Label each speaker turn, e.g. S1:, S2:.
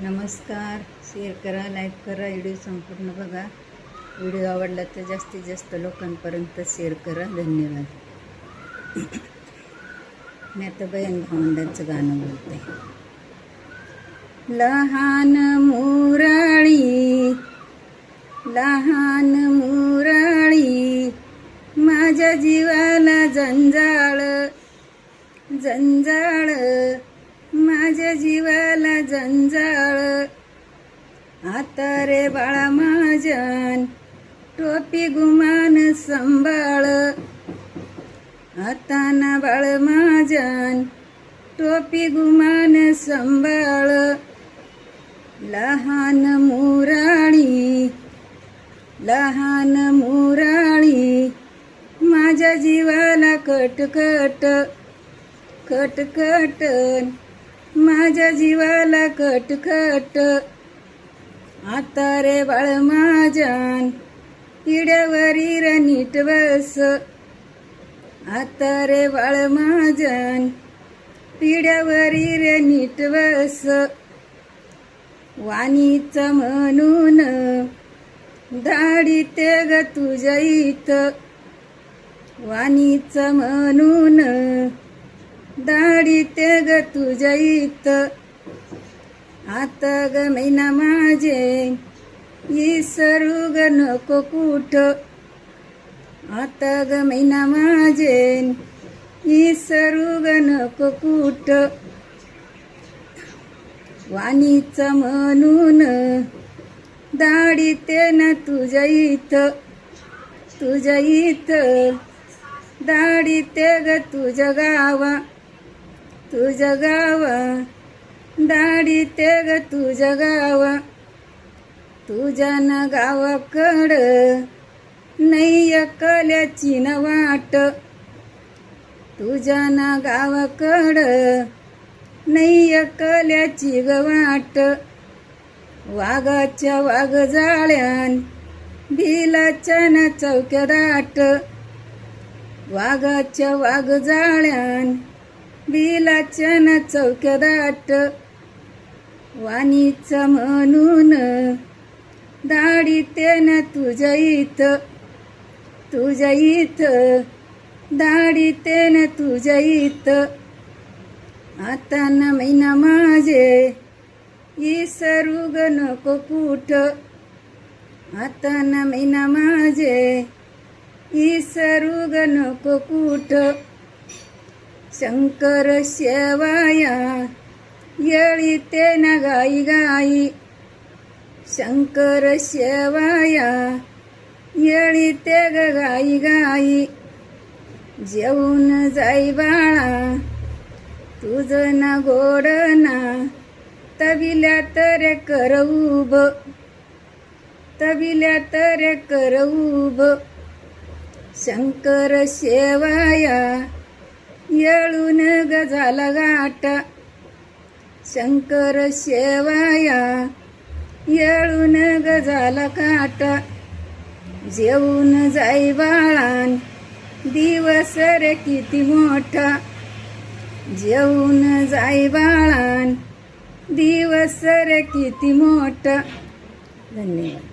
S1: नमस्कार. शेअर करा, लाईक करा, व्हिडिओ संपूर्ण बघा. व्हिडिओ आवडला तर जास्तीत जास्त लोकांपर्यंत शेअर करा. धन्यवाद. मी आता बहीण भावंडांचं गाणं बोलते. लहान मुरळी, लहान मुरळी, माझ्या जीवाला जंजाळ, जंजाळ, माझ्या जीवाला जंजाळ. आता रे बाळा माझ्यान टोपी गुमान सांभाळ. आता ना बाळ माझ्यान टोपी गुमान सांभाळ. लहान मुरळी, लहान मुरळी, माझ्या जीवाला कटकट, कटकट, माझ्या जीवाला कटकट. आता रे बाळ माझ्यान पिढ्यावरी रे नीट बस. आता रे बाळ माझ्यान पिढ्यावरी रे नीट बस. वाणीचं म्हणून धाडीते ग तुझ्या इथं, वाणीचं म्हणून धाडीते ग तुझ्या इथं. आता ग मैना माझे इसरू ग नको कुठं. आता ग मैना माझे इसरू ग नको कुठं. वाणीचं म्हणून धाडीते न तुझ्या इथं, तुझ्या इथं धाडीते ग तुझ्या गावा, तुझ्या गावा धाडीते ग तुझ्या गावा. तुझ्या न गावाकडं नाही अकल्याची न वाट. तुझ्या न गावाकडं नाही अकल्याची ग वाट. वाघाच्या वाघ जाळ्यान भिलाच्या न चौक्या दाट. वाघाच्या वाघ जाळ्यान भिलाच्या न चौक्या दाट. वाणीचं म्हणून धाडीते न तुझ्या इथं, तुझ्या इथं धाडीते न तुझ्या इथं. आता न मैना माझे इसरू ग नको कुठं. आता न मैना माझे इसरू ग नको कुठं. शंकर शेवाया येळीते न गाई गाई. शंकर शेवाया येळीते ग गाई गाई. जेवून जाई बाळा तुझं ना गोड ना, तबिल्या तर कर उभ, तबिल्या तर कर उभ. शंकर शेवाया येळून ग झाला गाटा. शंकर शेवाया येळून ग झाला काटा. जेवून जाई बाळान दिवस रे किती मोठा. जेवून जाई बाळान दिवस रे किती मोठा. धन्यवाद.